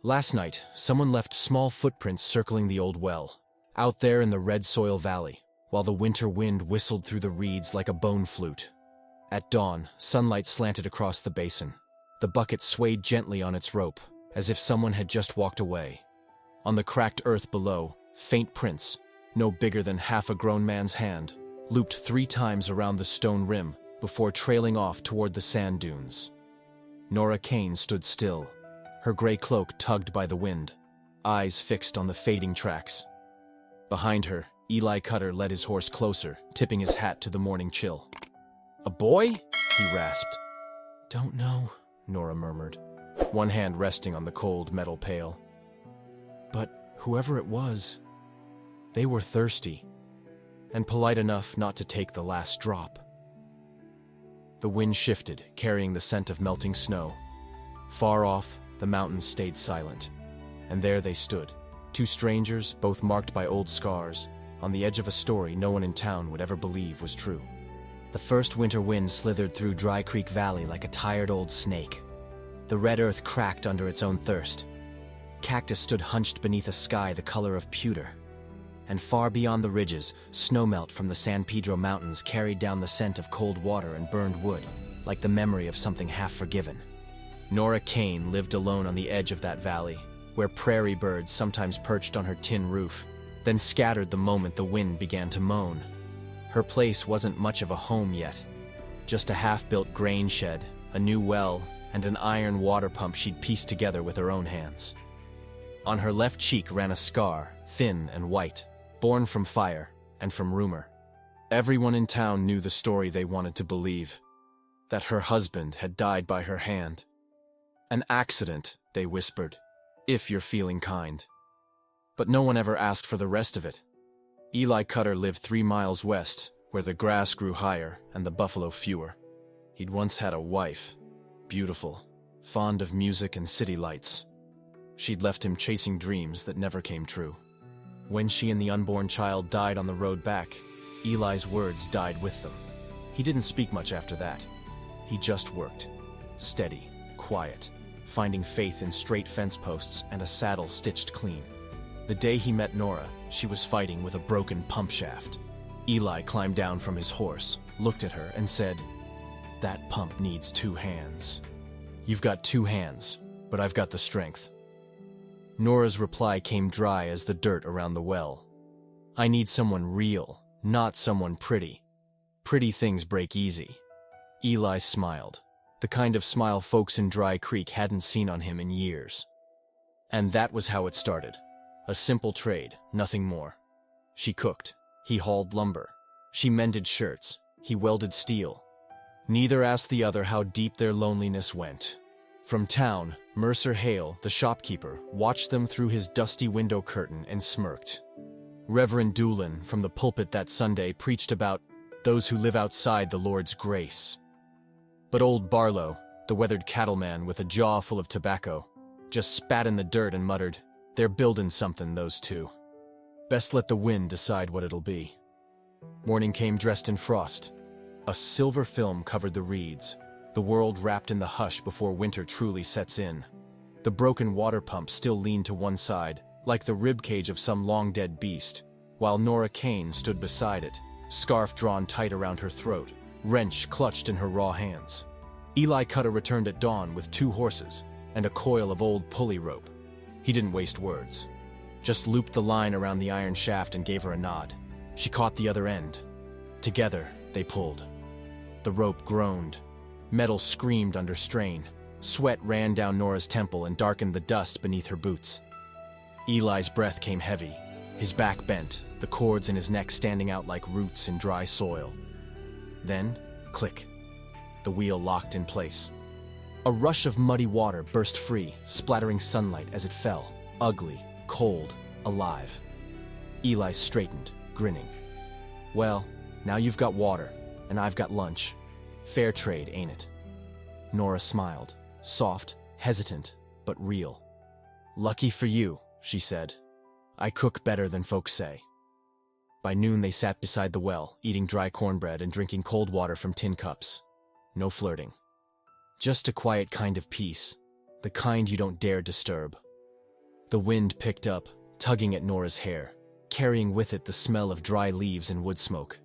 Last night, someone left small footprints circling the old well, out there in the red soil valley, while the winter wind whistled through the reeds like a bone flute. At dawn, sunlight slanted across the basin. The bucket swayed gently on its rope, as if someone had just walked away. On the cracked earth below, faint prints, no bigger than half a grown man's hand, looped 3 times around the stone rim before trailing off toward the sand dunes. Nora Kane stood still, her gray cloak tugged by the wind, eyes fixed on the fading tracks. Behind her, Eli Cutter led his horse closer, tipping his hat to the morning chill. "A boy?" he rasped. "Don't know," Nora murmured, one hand resting on the cold metal pail. But whoever it was, they were thirsty, and polite enough not to take the last drop. The wind shifted, carrying the scent of melting snow. Far off, the mountains stayed silent, and there they stood, 2 strangers, both marked by old scars, on the edge of a story no one in town would ever believe was true. The first winter wind slithered through Dry Creek Valley like a tired old snake. The red earth cracked under its own thirst. Cactus stood hunched beneath a sky the color of pewter. And far beyond the ridges, snowmelt from the San Pedro Mountains carried down the scent of cold water and burned wood, like the memory of something half forgiven. Nora Kane lived alone on the edge of that valley, where prairie birds sometimes perched on her tin roof, then scattered the moment the wind began to moan. Her place wasn't much of a home yet, just a half-built grain shed, a new well, and an iron water pump she'd pieced together with her own hands. On her left cheek ran a scar, thin and white, born from fire and from rumor. Everyone in town knew the story they wanted to believe, that her husband had died by her hand. An accident, they whispered, if you're feeling kind. But no one ever asked for the rest of it. Eli Cutter lived 3 miles west, where the grass grew higher and the buffalo fewer. He'd once had a wife, beautiful, fond of music and city lights. She'd left him chasing dreams that never came true. When she and the unborn child died on the road back, Eli's words died with them. He didn't speak much after that. He just worked, steady, quiet, finding faith in straight fence posts and a saddle stitched clean. The day he met Nora, she was fighting with a broken pump shaft. Eli climbed down from his horse, looked at her, and said, "That pump needs 2 hands. You've got 2 hands, but I've got the strength." Nora's reply came dry as the dirt around the well. "I need someone real, not someone pretty. Pretty things break easy." Eli smiled, the kind of smile folks in Dry Creek hadn't seen on him in years. And that was how it started. A simple trade, nothing more. She cooked, he hauled lumber. She mended shirts, he welded steel. Neither asked the other how deep their loneliness went. From town, Mercer Hale, the shopkeeper, watched them through his dusty window curtain and smirked. Reverend Doolin, from the pulpit that Sunday, preached about those who live outside the Lord's grace. But old Barlow, the weathered cattleman with a jaw full of tobacco, just spat in the dirt and muttered, "They're building something, those two. Best let the wind decide what it'll be." Morning came dressed in frost. A silver film covered the reeds, the world wrapped in the hush before winter truly sets in. The broken water pump still leaned to one side, like the ribcage of some long-dead beast, while Nora Kane stood beside it, scarf drawn tight around her throat, wrench clutched in her raw hands. Eli Cutter returned at dawn with 2 horses and a coil of old pulley rope. He didn't waste words, just looped the line around the iron shaft and gave her a nod. She caught the other end. Together, they pulled. The rope groaned. Metal screamed under strain. Sweat ran down Nora's temple and darkened the dust beneath her boots. Eli's breath came heavy, his back bent, the cords in his neck standing out like roots in dry soil. Then, click. The wheel locked in place. A rush of muddy water burst free, splattering sunlight as it fell, ugly, cold, alive. Eli straightened, grinning. "Well, now you've got water, and I've got lunch. Fair trade, ain't it?" Nora smiled, soft, hesitant, but real. "Lucky for you," she said. "I cook better than folks say." By noon they sat beside the well, eating dry cornbread and drinking cold water from tin cups. No flirting. Just a quiet kind of peace, the kind you don't dare disturb. The wind picked up, tugging at Nora's hair, carrying with it the smell of dry leaves and wood smoke.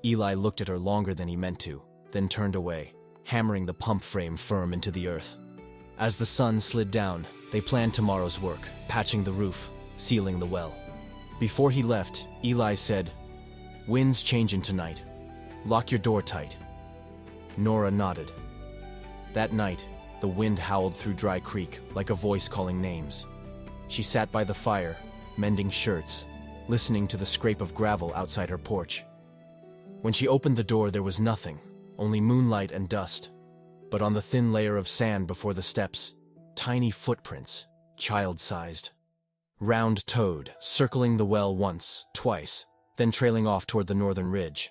Eli looked at her longer than he meant to, then turned away, hammering the pump frame firm into the earth. As the sun slid down, they planned tomorrow's work, patching the roof, sealing the well. Before he left, Eli said, "Wind's changing tonight. Lock your door tight." Nora nodded. That night, the wind howled through Dry Creek like a voice calling names. She sat by the fire, mending shirts, listening to the scrape of gravel outside her porch. When she opened the door, there was nothing, only moonlight and dust. But on the thin layer of sand before the steps, tiny footprints, child-sized. Round-toed, circling the well once, twice, then trailing off toward the northern ridge.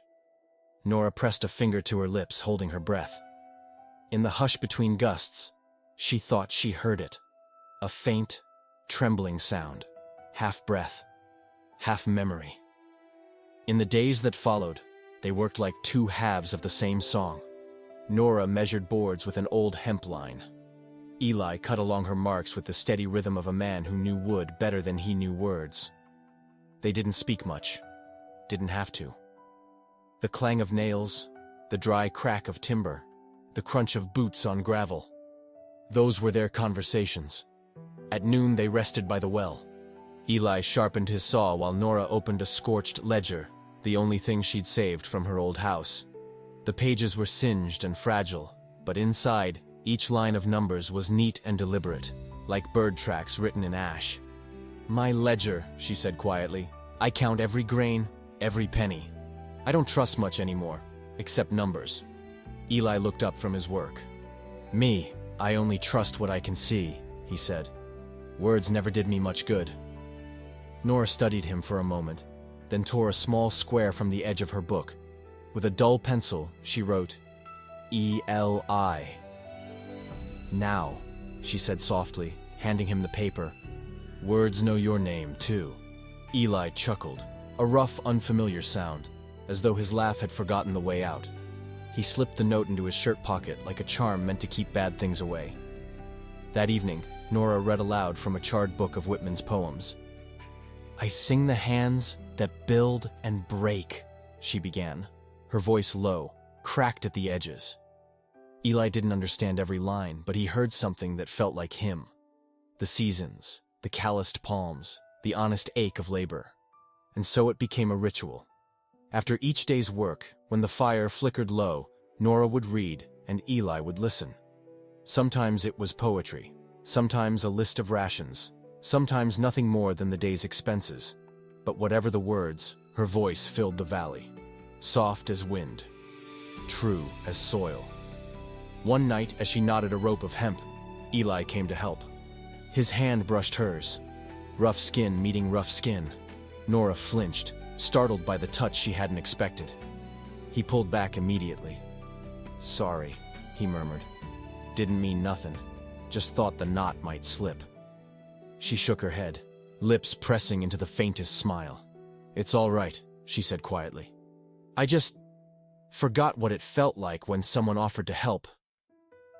Nora pressed a finger to her lips, holding her breath. In the hush between gusts, she thought she heard it. A faint, trembling sound, half breath, half memory. In the days that followed, they worked like two halves of the same song. Nora measured boards with an old hemp line. Eli cut along her marks with the steady rhythm of a man who knew wood better than he knew words. They didn't speak much. Didn't have to. The clang of nails, the dry crack of timber, the crunch of boots on gravel. Those were their conversations. At noon they rested by the well. Eli sharpened his saw while Nora opened a scorched ledger, the only thing she'd saved from her old house. The pages were singed and fragile, but inside, each line of numbers was neat and deliberate, like bird tracks written in ash. "My ledger," she said quietly. "I count every grain, every penny. I don't trust much anymore, except numbers." Eli looked up from his work. "Me, I only trust what I can see," he said. "Words never did me much good." Nora studied him for a moment, then tore a small square from the edge of her book. With a dull pencil, she wrote, "E-L-I. "Now," she said softly, handing him the paper. "Words know your name, too." Eli chuckled, a rough, unfamiliar sound, as though his laugh had forgotten the way out. He slipped the note into his shirt pocket like a charm meant to keep bad things away. That evening, Nora read aloud from a charred book of Whitman's poems. "I sing the hands that build and break," she began, her voice low, cracked at the edges. Eli didn't understand every line, but he heard something that felt like him. The seasons, the calloused palms, the honest ache of labor. And so it became a ritual. After each day's work, when the fire flickered low, Nora would read and Eli would listen. Sometimes it was poetry, sometimes a list of rations, sometimes nothing more than the day's expenses. But whatever the words, her voice filled the valley. Soft as wind, true as soil. One night, as she knotted a rope of hemp, Eli came to help. His hand brushed hers. Rough skin meeting rough skin. Nora flinched, startled by the touch she hadn't expected. He pulled back immediately. "Sorry," he murmured. "Didn't mean nothing. Just thought the knot might slip." She shook her head, lips pressing into the faintest smile. "It's all right," she said quietly. "I just forgot what it felt like when someone offered to help."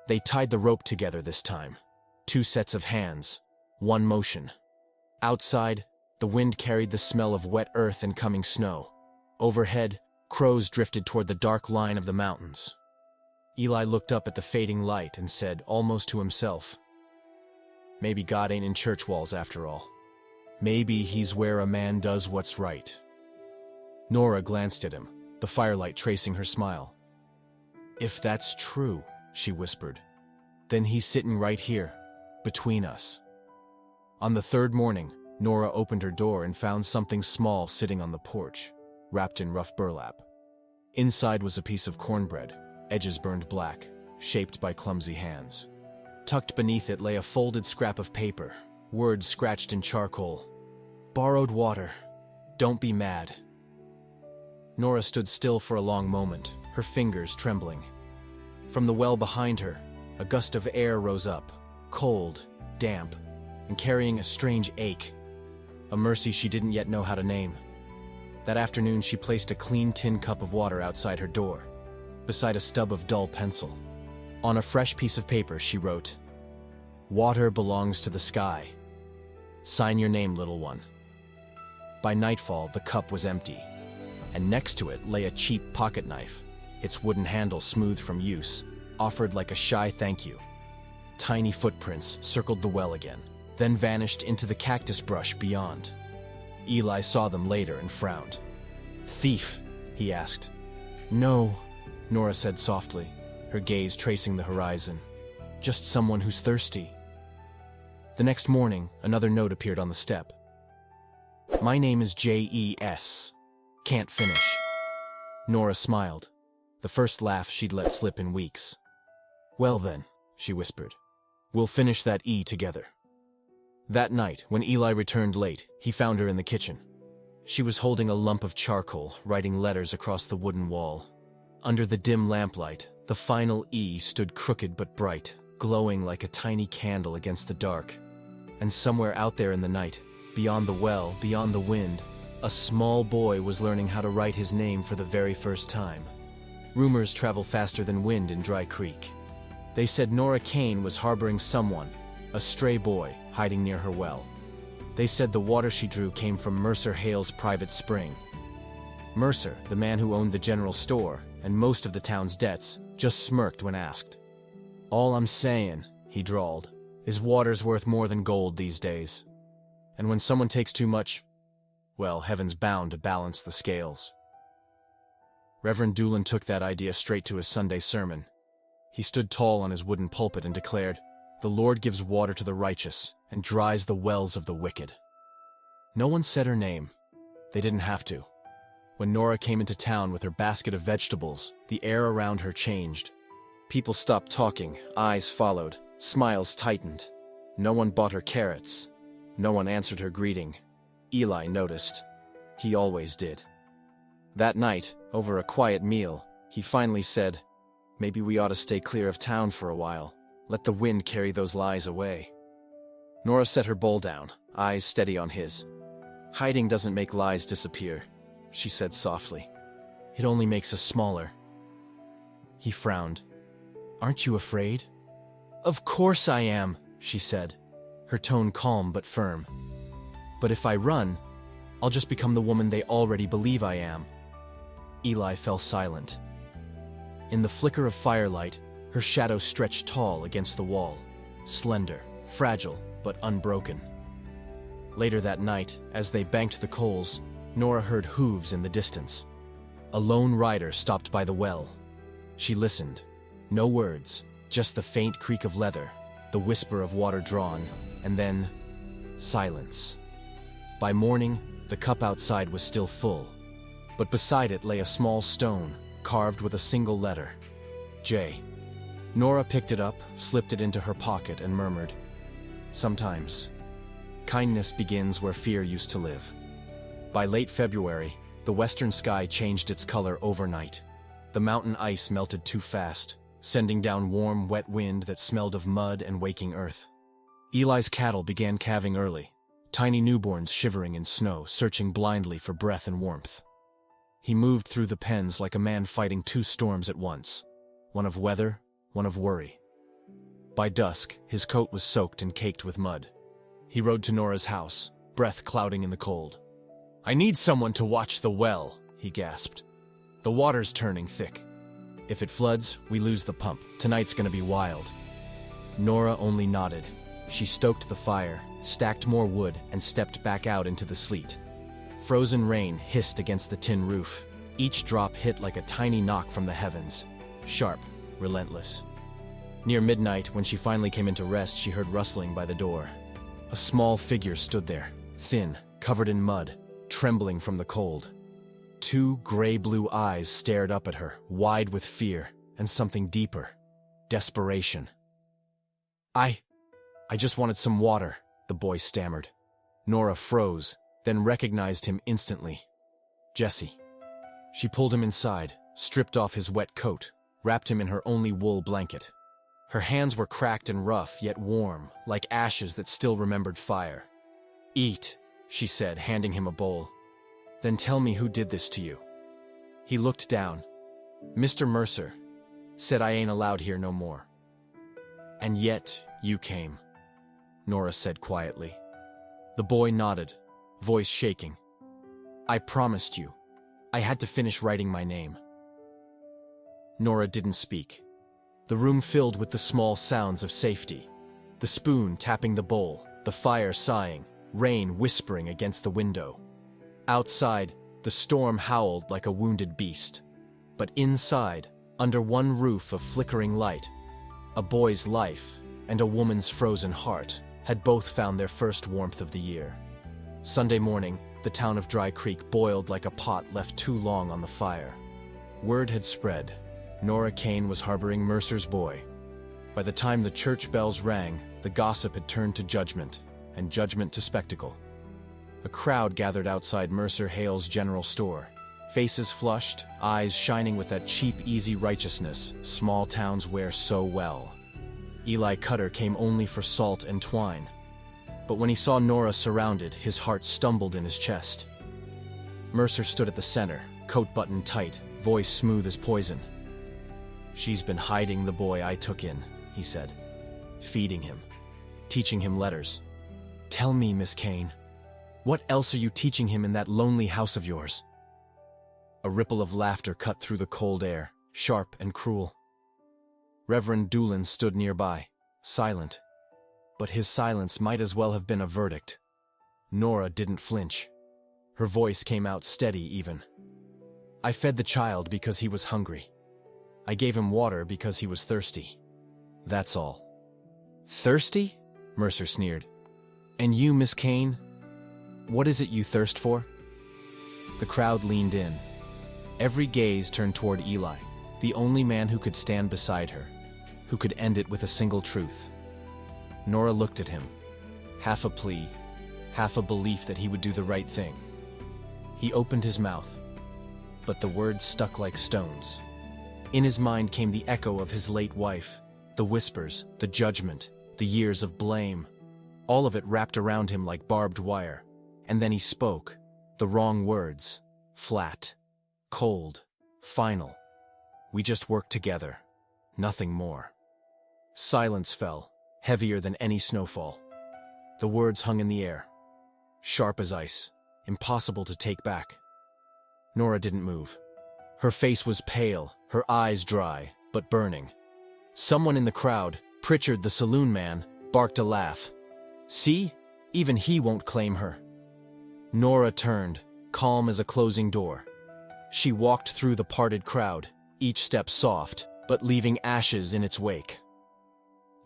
They tied the rope together this time. 2 sets of hands, 1 motion. Outside, the wind carried the smell of wet earth and coming snow. Overhead, crows drifted toward the dark line of the mountains. Eli looked up at the fading light and said, almost to himself, "Maybe God ain't in church walls after all. Maybe he's where a man does what's right." Nora glanced at him, the firelight tracing her smile. "If that's true," she whispered, "then he's sitting right here, between us." On the 3rd morning, Nora opened her door and found something small sitting on the porch, wrapped in rough burlap. Inside was a piece of cornbread, edges burned black, shaped by clumsy hands. Tucked beneath it lay a folded scrap of paper, words scratched in charcoal. "Borrowed water. Don't be mad." Nora stood still for a long moment, her fingers trembling. From the well behind her, a gust of air rose up, cold, damp, and carrying a strange ache. A mercy she didn't yet know how to name. That afternoon she placed a clean tin cup of water outside her door, beside a stub of dull pencil. On a fresh piece of paper she wrote, "Water belongs to the sky. Sign your name, little one." By nightfall, the cup was empty, and next to it lay a cheap pocket knife, its wooden handle smooth from use, offered like a shy thank you. Tiny footprints circled the well again, then vanished into the cactus brush beyond. Eli saw them later and frowned. "Thief?" he asked. "No," Nora said softly, her gaze tracing the horizon. "Just someone who's thirsty." The next morning, another note appeared on the step. "My name is Jes. Can't finish." Nora smiled, the first laugh she'd let slip in weeks. "Well then," she whispered, "we'll finish that E together." That night, when Eli returned late, he found her in the kitchen. She was holding a lump of charcoal, writing letters across the wooden wall. Under the dim lamplight, the final E stood crooked but bright, glowing like a tiny candle against the dark. And somewhere out there in the night, beyond the well, beyond the wind, a small boy was learning how to write his name for the very first time. Rumors travel faster than wind in Dry Creek. They said Nora Kane was harboring someone, a stray boy, hiding near her well. They said the water she drew came from Mercer Hale's private spring. Mercer, the man who owned the general store and most of the town's debts, just smirked when asked. "All I'm saying," he drawled, "is water's worth more than gold these days. And when someone takes too much, well, heaven's bound to balance the scales." Reverend Doolin took that idea straight to his Sunday sermon. He stood tall on his wooden pulpit and declared, "The Lord gives water to the righteous and dries the wells of the wicked." No one said her name. They didn't have to. When Nora came into town with her basket of vegetables, the air around her changed. People stopped talking, eyes followed, smiles tightened. No one bought her carrots. No one answered her greeting. Eli noticed. He always did. That night, over a quiet meal, he finally said, "Maybe we ought to stay clear of town for a while. Let the wind carry those lies away." Nora set her bowl down, eyes steady on his. "Hiding doesn't make lies disappear," she said softly. "It only makes us smaller." He frowned. "Aren't you afraid?" "Of course I am," she said, her tone calm but firm. "But if I run, I'll just become the woman they already believe I am." Eli fell silent. In the flicker of firelight, her shadow stretched tall against the wall, slender, fragile, but unbroken. Later that night, as they banked the coals, Nora heard hooves in the distance. A lone rider stopped by the well. She listened. No words, just the faint creak of leather, the whisper of water drawn, and then silence. By morning, the cup outside was still full, but beside it lay a small stone, carved with a single letter, J. Nora picked it up, slipped it into her pocket, and murmured, "Sometimes, kindness begins where fear used to live." By late February, the western sky changed its color overnight. The mountain ice melted too fast, sending down warm, wet wind that smelled of mud and waking earth. Eli's cattle began calving early, tiny newborns shivering in snow, searching blindly for breath and warmth. He moved through the pens like a man fighting two storms at once, one of weather, one of worry. By dusk, his coat was soaked and caked with mud. He rode to Nora's house, breath clouding in the cold. "I need someone to watch the well," he gasped. "The water's turning thick. If it floods, we lose the pump. Tonight's gonna be wild." Nora only nodded. She stoked the fire, stacked more wood, and stepped back out into the sleet. Frozen rain hissed against the tin roof. Each drop hit like a tiny knock from the heavens, sharp, relentless. Near midnight, when she finally came into rest, she heard rustling by the door. A small figure stood there, thin, covered in mud, trembling from the cold. Two gray-blue eyes stared up at her, wide with fear, and something deeper, desperation. I just wanted some water," the boy stammered. Nora froze, then recognized him instantly. Jesse. She pulled him inside, stripped off his wet coat, wrapped him in her only wool blanket. Her hands were cracked and rough, yet warm, like ashes that still remembered fire. "Eat," she said, handing him a bowl. "Then tell me who did this to you." He looked down. "Mr. Mercer said I ain't allowed here no more." "And yet you came," Nora said quietly. The boy nodded, voice shaking. I promised you. I had to finish writing my name. Nora didn't speak. The room filled with the small sounds of safety. The spoon tapping the bowl, the fire sighing, rain whispering against the window. Outside, the storm howled like a wounded beast. But inside, under one roof of flickering light, a boy's life and a woman's frozen heart had both found their first warmth of the year. Sunday morning, the town of Dry Creek boiled like a pot left too long on the fire. Word had spread. Nora Kane was harboring Mercer's boy. By the time the church bells rang, the gossip had turned to judgment, and judgment to spectacle. A crowd gathered outside Mercer Hale's general store, faces flushed, eyes shining with that cheap, easy righteousness small towns wear so well. Eli Cutter came only for salt and twine. But when he saw Nora surrounded, his heart stumbled in his chest. Mercer stood at the center, coat buttoned tight, voice smooth as poison. She's been hiding the boy I took in, he said. Feeding him. Teaching him letters. Tell me, Miss Kane, what else are you teaching him in that lonely house of yours? A ripple of laughter cut through the cold air, sharp and cruel. Reverend Doolin stood nearby, silent. But his silence might as well have been a verdict. Nora didn't flinch. Her voice came out steady even. I fed the child because he was hungry. I gave him water because he was thirsty. That's all. Thirsty? Mercer sneered. And you, Miss Kane? What is it you thirst for? The crowd leaned in. Every gaze turned toward Eli, the only man who could stand beside her, who could end it with a single truth. Nora looked at him, half a plea, half a belief that he would do the right thing. He opened his mouth, but the words stuck like stones. In his mind came the echo of his late wife, the whispers, the judgment, the years of blame. All of it wrapped around him like barbed wire. And then he spoke, the wrong words, flat, cold, final. We just worked together, nothing more. Silence fell, heavier than any snowfall. The words hung in the air, sharp as ice, impossible to take back. Nora didn't move. Her face was pale, her eyes dry, but burning. Someone in the crowd, Pritchard the saloon man, barked a laugh. See? Even he won't claim her. Nora turned, calm as a closing door. She walked through the parted crowd, each step soft, but leaving ashes in its wake.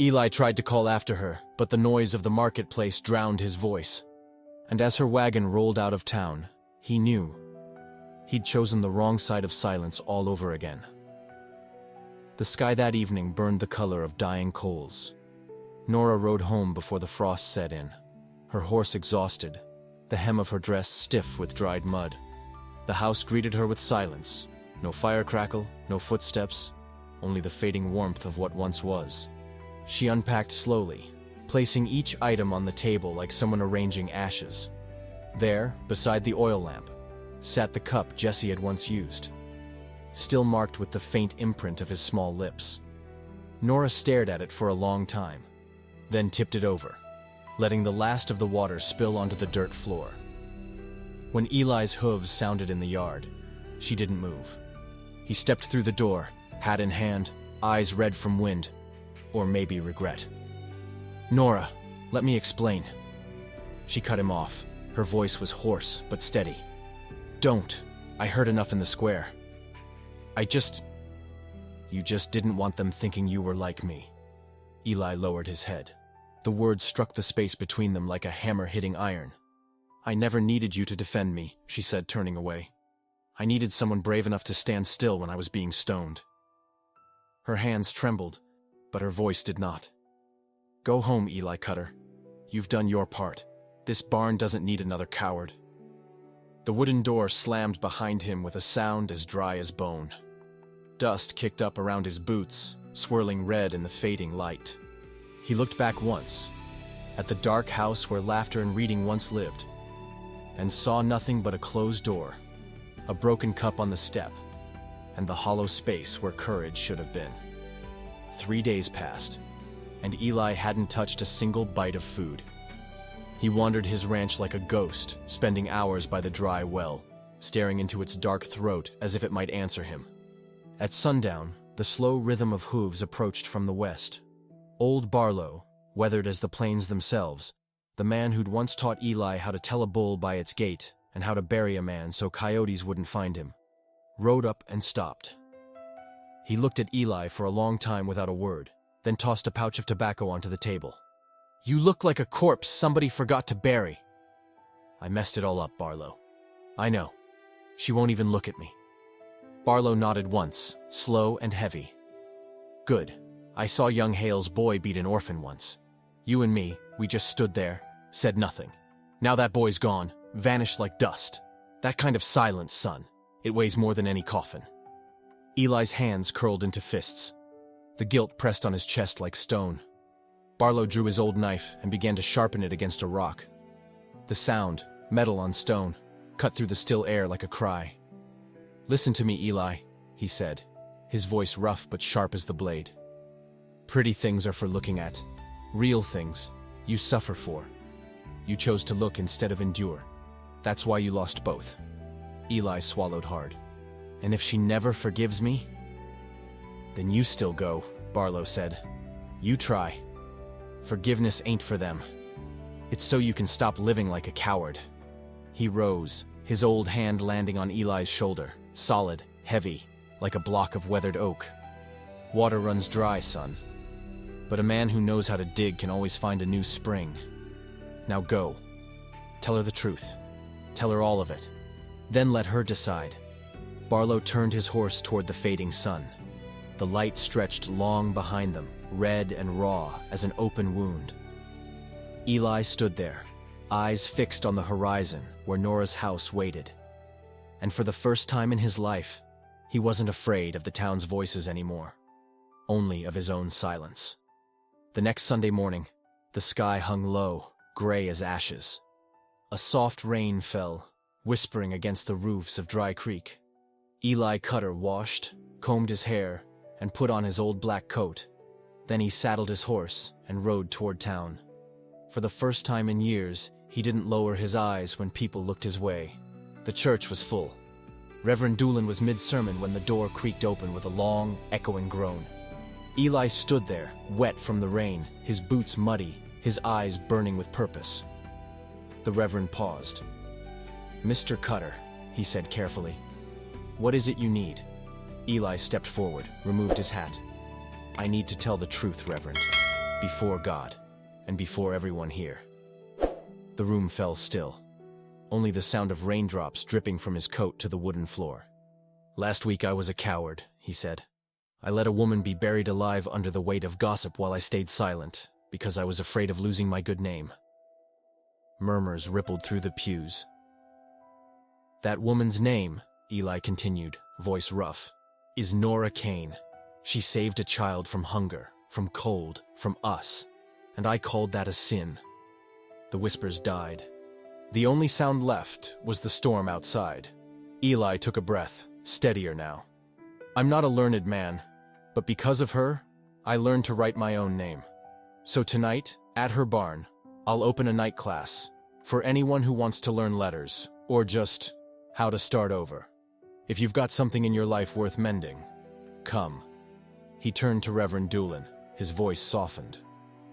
Eli tried to call after her, but the noise of the marketplace drowned his voice. And as her wagon rolled out of town, he knew. He'd chosen the wrong side of silence all over again. The sky that evening burned the color of dying coals. Nora rode home before the frost set in, her horse exhausted, the hem of her dress stiff with dried mud. The house greeted her with silence. No fire crackle, no footsteps, only the fading warmth of what once was. She unpacked slowly, placing each item on the table like someone arranging ashes. There, beside the oil lamp, sat the cup Jesse had once used, still marked with the faint imprint of his small lips. Nora stared at it for a long time, then tipped it over, letting the last of the water spill onto the dirt floor. When Eli's hooves sounded in the yard, she didn't move. He stepped through the door, hat in hand, eyes red from wind, or maybe regret. Nora, let me explain. She cut him off. Her voice was hoarse but steady. Don't. I heard enough in the square. You just didn't want them thinking you were like me. Eli lowered his head. The words struck the space between them like a hammer hitting iron. I never needed you to defend me, she said, turning away. I needed someone brave enough to stand still when I was being stoned. Her hands trembled, but her voice did not. Go home, Eli Cutter. You've done your part. This barn doesn't need another coward. The wooden door slammed behind him with a sound as dry as bone. Dust kicked up around his boots, swirling red in the fading light. He looked back once, at the dark house where laughter and reading once lived, and saw nothing but a closed door, a broken cup on the step, and the hollow space where courage should have been. 3 days passed, and Eli hadn't touched a single bite of food. He wandered his ranch like a ghost, spending hours by the dry well, staring into its dark throat as if it might answer him. At sundown, the slow rhythm of hooves approached from the west. Old Barlow, weathered as the plains themselves, the man who'd once taught Eli how to tell a bull by its gait and how to bury a man so coyotes wouldn't find him, rode up and stopped. He looked at Eli for a long time without a word, then tossed a pouch of tobacco onto the table. "You look like a corpse somebody forgot to bury." "I messed it all up, Barlow." "I know. She won't even look at me." Barlow nodded once, slow and heavy. "Good. I saw young Hale's boy beat an orphan once. You and me, we just stood there, said nothing. Now that boy's gone, vanished like dust. That kind of silence, son. It weighs more than any coffin." Eli's hands curled into fists. The guilt pressed on his chest like stone. Barlow drew his old knife and began to sharpen it against a rock. The sound, metal on stone, cut through the still air like a cry. "Listen to me, Eli," he said, his voice rough but sharp as the blade. "Pretty things are for looking at. Real things, you suffer for. You chose to look instead of endure. That's why you lost both." Eli swallowed hard. "And if she never forgives me?" "Then you still go," Barlow said. "You try. Forgiveness ain't for them. It's so you can stop living like a coward." He rose, his old hand landing on Eli's shoulder, solid, heavy, like a block of weathered oak. "Water runs dry, son. But a man who knows how to dig can always find a new spring. Now go. Tell her the truth. Tell her all of it. Then let her decide." Barlow turned his horse toward the fading sun. The light stretched long behind them, red and raw as an open wound. Eli stood there, eyes fixed on the horizon where Nora's house waited. And for the first time in his life, he wasn't afraid of the town's voices anymore, only of his own silence. The next Sunday morning, the sky hung low, gray as ashes. A soft rain fell, whispering against the roofs of Dry Creek. Eli Cutter washed, combed his hair, and put on his old black coat. Then he saddled his horse and rode toward town. For the first time in years, he didn't lower his eyes when people looked his way. The church was full. Reverend Doolin was mid-sermon when the door creaked open with a long, echoing groan. Eli stood there, wet from the rain, his boots muddy, his eyes burning with purpose. The Reverend paused. "Mr. Cutter," he said carefully, "what is it you need?" Eli stepped forward, removed his hat. "I need to tell the truth, Reverend, before God, and before everyone here." The room fell still. Only the sound of raindrops dripping from his coat to the wooden floor. "Last week I was a coward," he said. "I let a woman be buried alive under the weight of gossip while I stayed silent, because I was afraid of losing my good name." Murmurs rippled through the pews. "That woman's name," Eli continued, voice rough, "is Nora Kane. She saved a child from hunger, from cold, from us, and I called that a sin." The whispers died. The only sound left was the storm outside. Eli took a breath, steadier now. "I'm not a learned man, but because of her, I learned to write my own name. So tonight, at her barn, I'll open a night class for anyone who wants to learn letters, or just how to start over. If you've got something in your life worth mending, come." He turned to Reverend Doolin, his voice softened.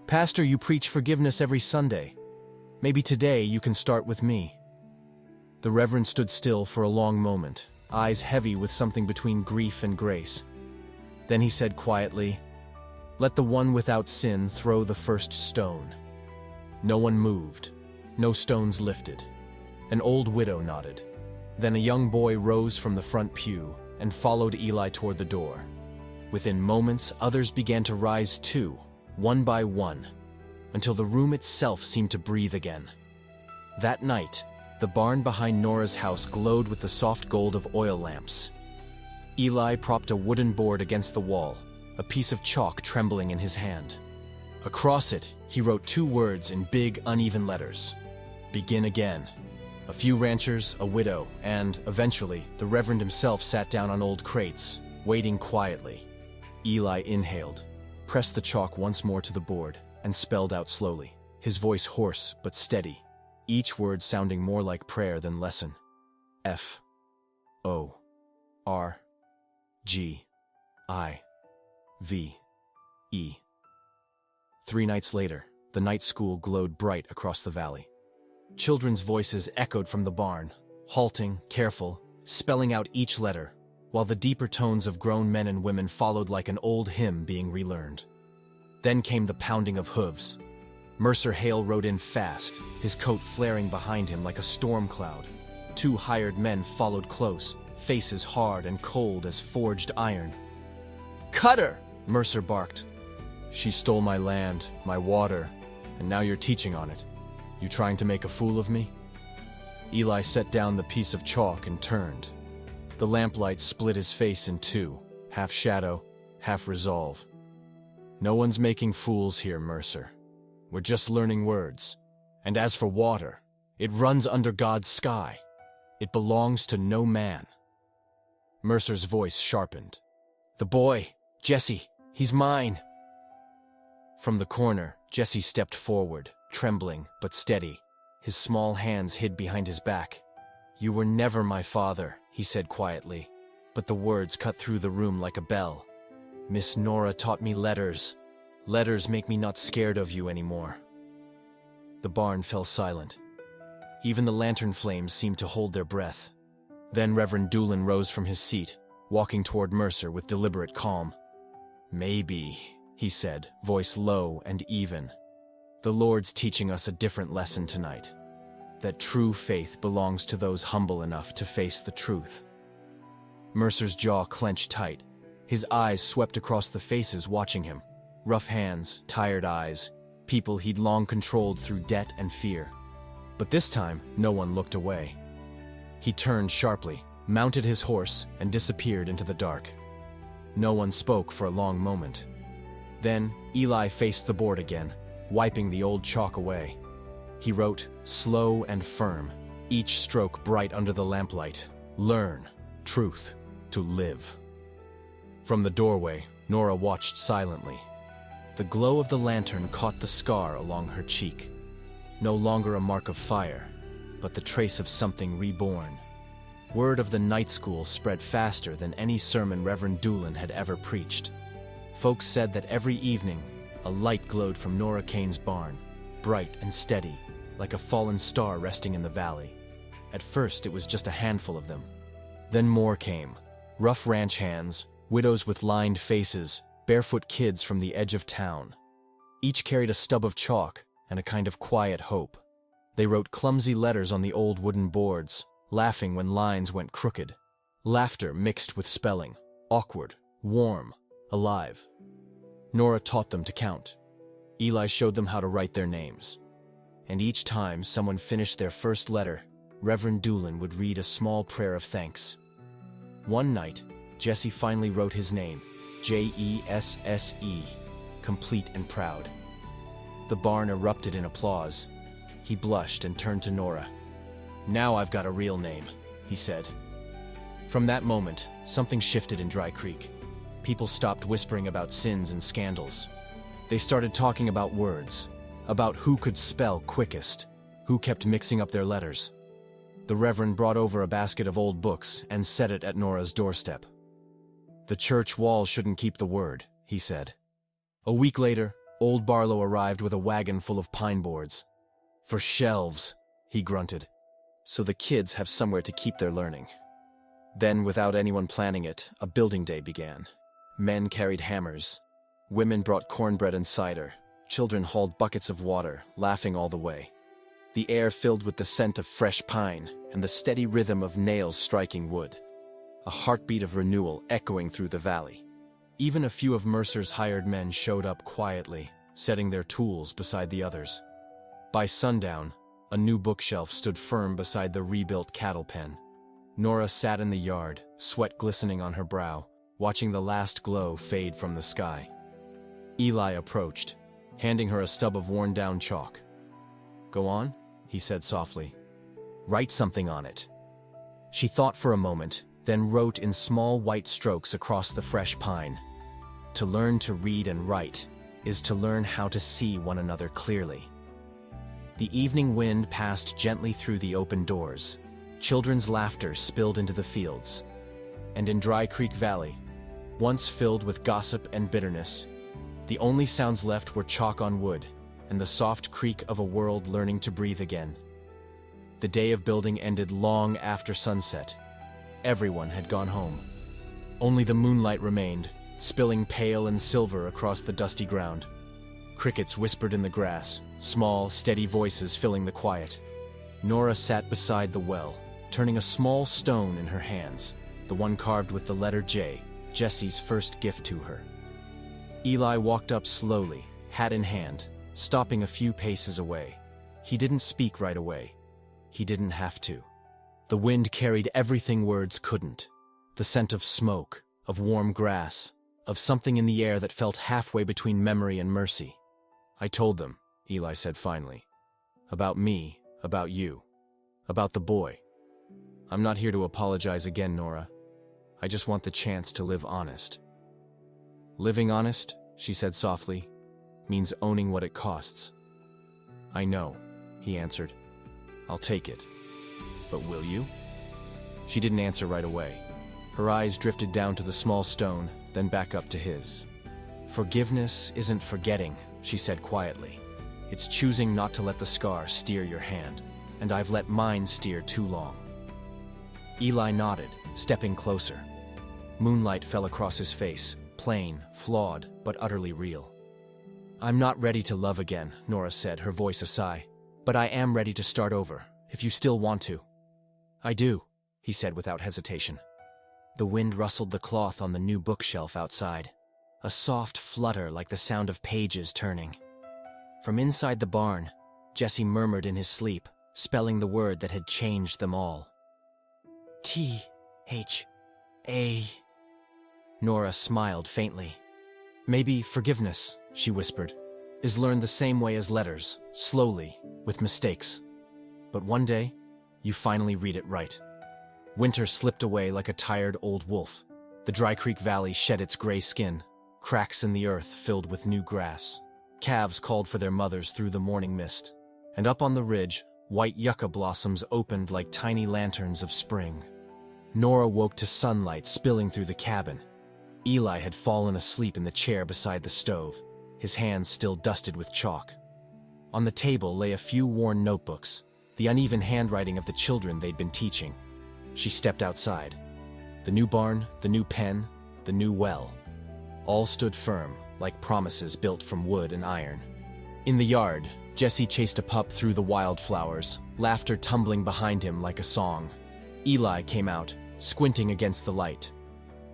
"Pastor, you preach forgiveness every Sunday. Maybe today you can start with me." The Reverend stood still for a long moment, eyes heavy with something between grief and grace. Then he said quietly, "Let the one without sin throw the first stone." No one moved, no stones lifted. An old widow nodded. Then a young boy rose from the front pew and followed Eli toward the door. Within moments, others began to rise too, one by one, until the room itself seemed to breathe again. That night, the barn behind Nora's house glowed with the soft gold of oil lamps. Eli propped a wooden board against the wall, a piece of chalk trembling in his hand. Across it, he wrote 2 words in big, uneven letters: "Begin again." A few ranchers, a widow, and, eventually, the Reverend himself sat down on old crates, waiting quietly. Eli inhaled, pressed the chalk once more to the board, and spelled out slowly, his voice hoarse but steady, each word sounding more like prayer than lesson. F. O. R. G. I. V. E. 3 nights later, the night school glowed bright across the valley. Children's voices echoed from the barn, halting, careful, spelling out each letter, while the deeper tones of grown men and women followed like an old hymn being relearned. Then came the pounding of hooves. Mercer Hale rode in fast, his coat flaring behind him like a storm cloud. 2 hired men followed close, faces hard and cold as forged iron. "Cutter!" Mercer barked. "She stole my land, my water, and now you're teaching on it. You trying to make a fool of me?" Eli set down the piece of chalk and turned. The lamplight split his face in 2, half shadow, half resolve. "No one's making fools here, Mercer. We're just learning words. And as for water, it runs under God's sky. It belongs to no man." Mercer's voice sharpened. "The boy, Jesse, he's mine." From the corner, Jesse stepped forward, trembling but steady, his small hands hid behind his back. "You were never my father," he said quietly, but the words cut through the room like a bell. "Miss Nora taught me letters. Letters make me not scared of you anymore." The barn fell silent. Even the lantern flames seemed to hold their breath. Then Reverend Doolin rose from his seat, walking toward Mercer with deliberate calm. "Maybe," he said, voice low and even. "The Lord's teaching us a different lesson tonight. That true faith belongs to those humble enough to face the truth." Mercer's jaw clenched tight. His eyes swept across the faces watching him. Rough hands, tired eyes, people he'd long controlled through debt and fear. But this time, no one looked away. He turned sharply, mounted his horse, and disappeared into the dark. No one spoke for a long moment. Then, Eli faced the board again, wiping the old chalk away. He wrote, slow and firm, each stroke bright under the lamplight, "Learn, truth, to live." From the doorway, Nora watched silently. The glow of the lantern caught the scar along her cheek. No longer a mark of fire, but the trace of something reborn. Word of the night school spread faster than any sermon Reverend Doolin had ever preached. Folks said that every evening, a light glowed from Nora Kane's barn, bright and steady, like a fallen star resting in the valley. At first, it was just a handful of them. Then more came. Rough ranch hands, widows with lined faces, barefoot kids from the edge of town. Each carried a stub of chalk and a kind of quiet hope. They wrote clumsy letters on the old wooden boards, laughing when lines went crooked. Laughter mixed with spelling, awkward, warm, alive. Nora taught them to count. Eli showed them how to write their names. And each time someone finished their first letter, Reverend Doolin would read a small prayer of thanks. One night, Jesse finally wrote his name, Jesse, complete and proud. The barn erupted in applause. He blushed and turned to Nora. "Now I've got a real name," he said. From that moment, something shifted in Dry Creek. People stopped whispering about sins and scandals. They started talking about words, about who could spell quickest, who kept mixing up their letters. The Reverend brought over a basket of old books and set it at Nora's doorstep. "The church walls shouldn't keep the word," he said. A week later, old Barlow arrived with a wagon full of pine boards. "For shelves," he grunted. "So the kids have somewhere to keep their learning." Then, without anyone planning it, a building day began. Men carried hammers. Women brought cornbread and cider. Children hauled buckets of water, laughing all the way. The air filled with the scent of fresh pine and the steady rhythm of nails striking wood. A heartbeat of renewal echoing through the valley. Even a few of Mercer's hired men showed up quietly, setting their tools beside the others. By sundown, a new bookshelf stood firm beside the rebuilt cattle pen. Nora sat in the yard, sweat glistening on her brow, watching the last glow fade from the sky. Eli approached, handing her a stub of worn-down chalk. "Go on," he said softly. "Write something on it." She thought for a moment, then wrote in small white strokes across the fresh pine. "To learn to read and write is to learn how to see one another clearly." The evening wind passed gently through the open doors. Children's laughter spilled into the fields. And in Dry Creek Valley, once filled with gossip and bitterness, the only sounds left were chalk on wood and the soft creak of a world learning to breathe again. The day of building ended long after sunset. Everyone had gone home. Only the moonlight remained, spilling pale and silver across the dusty ground. Crickets whispered in the grass, small, steady voices filling the quiet. Nora sat beside the well, turning a small stone in her hands, the one carved with the letter J, Jesse's first gift to her. Eli walked up slowly, hat in hand, stopping a few paces away. He didn't speak right away. He didn't have to. The wind carried everything words couldn't. The scent of smoke, of warm grass, of something in the air that felt halfway between memory and mercy. I told them, Eli said finally. About me, about you, about the boy. I'm not here to apologize again, Nora. I just want the chance to live honest. Living honest, she said softly, means owning what it costs. I know, he answered. I'll take it. But will you? She didn't answer right away. Her eyes drifted down to the small stone, then back up to his. Forgiveness isn't forgetting, she said quietly. It's choosing not to let the scar steer your hand, and I've let mine steer too long. Eli nodded, stepping closer. Moonlight fell across his face, plain, flawed, but utterly real. I'm not ready to love again, Nora said, her voice a sigh. But I am ready to start over, if you still want to. I do, he said without hesitation. The wind rustled the cloth on the new bookshelf outside, a soft flutter like the sound of pages turning. From inside the barn, Jesse murmured in his sleep, spelling the word that had changed them all. T-H-A. Nora smiled faintly. Maybe forgiveness, she whispered, is learned the same way as letters, slowly, with mistakes. But one day, you finally read it right. Winter slipped away like a tired old wolf. The Dry Creek Valley shed its gray skin, cracks in the earth filled with new grass. Calves called for their mothers through the morning mist. And up on the ridge, white yucca blossoms opened like tiny lanterns of spring. Nora woke to sunlight spilling through the cabin. Eli had fallen asleep in the chair beside the stove, his hands still dusted with chalk. On the table lay a few worn notebooks, the uneven handwriting of the children they'd been teaching. She stepped outside. The new barn, the new pen, the new well. All stood firm, like promises built from wood and iron. In the yard, Jesse chased a pup through the wildflowers, laughter tumbling behind him like a song. Eli came out, squinting against the light.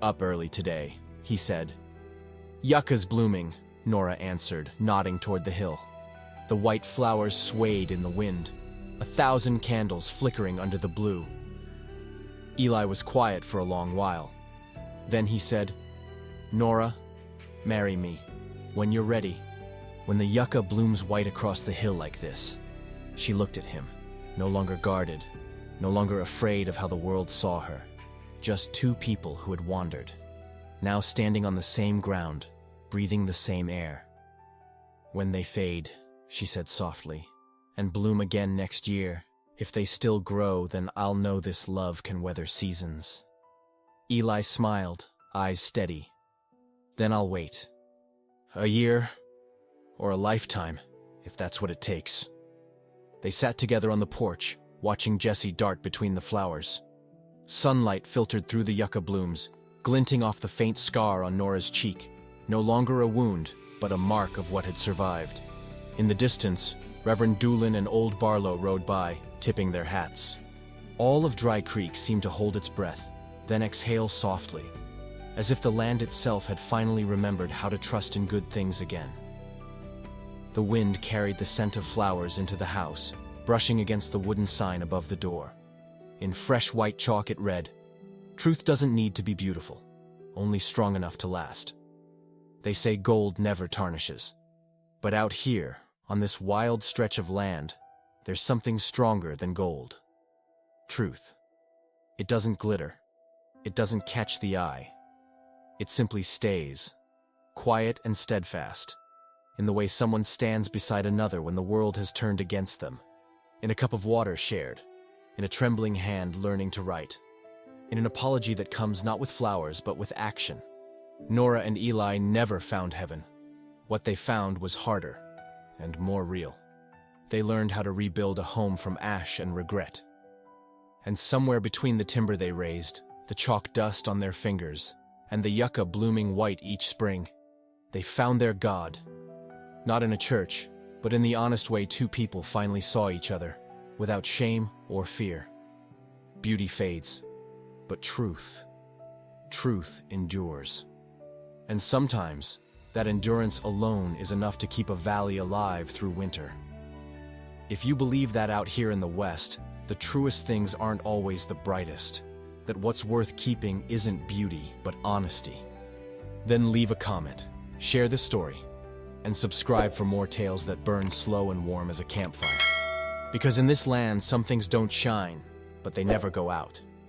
Up early today, he said. Yucca's blooming, Nora answered, nodding toward the hill. The white flowers swayed in the wind, 1,000 candles flickering under the blue. Eli was quiet for a long while. Then he said, Nora, marry me, when you're ready, when the yucca blooms white across the hill like this. She looked at him, no longer guarded, no longer afraid of how the world saw her. Just two people who had wandered, now standing on the same ground, breathing the same air. When they fade, she said softly, and bloom again next year, if they still grow, then I'll know this love can weather seasons. Eli smiled, eyes steady. Then I'll wait. A year, or a lifetime, if that's what it takes. They sat together on the porch, watching Jesse dart between the flowers. Sunlight filtered through the yucca blooms, glinting off the faint scar on Nora's cheek, no longer a wound, but a mark of what had survived. In the distance, Reverend Doolin and Old Barlow rode by, tipping their hats. All of Dry Creek seemed to hold its breath, then exhale softly, as if the land itself had finally remembered how to trust in good things again. The wind carried the scent of flowers into the house, brushing against the wooden sign above the door. In fresh white chalk it read, "Truth doesn't need to be beautiful, only strong enough to last." They say gold never tarnishes. But out here, on this wild stretch of land, there's something stronger than gold. Truth. It doesn't glitter. It doesn't catch the eye. It simply stays, quiet and steadfast. in the way someone stands beside another when the world has turned against them, in a cup of water shared, in a trembling hand learning to write, in an apology that comes not with flowers but with action. Nora and Eli never found heaven. What they found was harder and more real. They learned how to rebuild a home from ash and regret. And somewhere between the timber they raised, the chalk dust on their fingers, and the yucca blooming white each spring, they found their God. Not in a church, but in the honest way two people finally saw each other, without shame or fear. Beauty fades, but truth endures. And sometimes, that endurance alone is enough to keep a valley alive through winter. If you believe that out here in the West, the truest things aren't always the brightest, that what's worth keeping isn't beauty, but honesty, then leave a comment, share this story, and subscribe for more tales that burn slow and warm as a campfire. Because in this land, some things don't shine, but they never go out.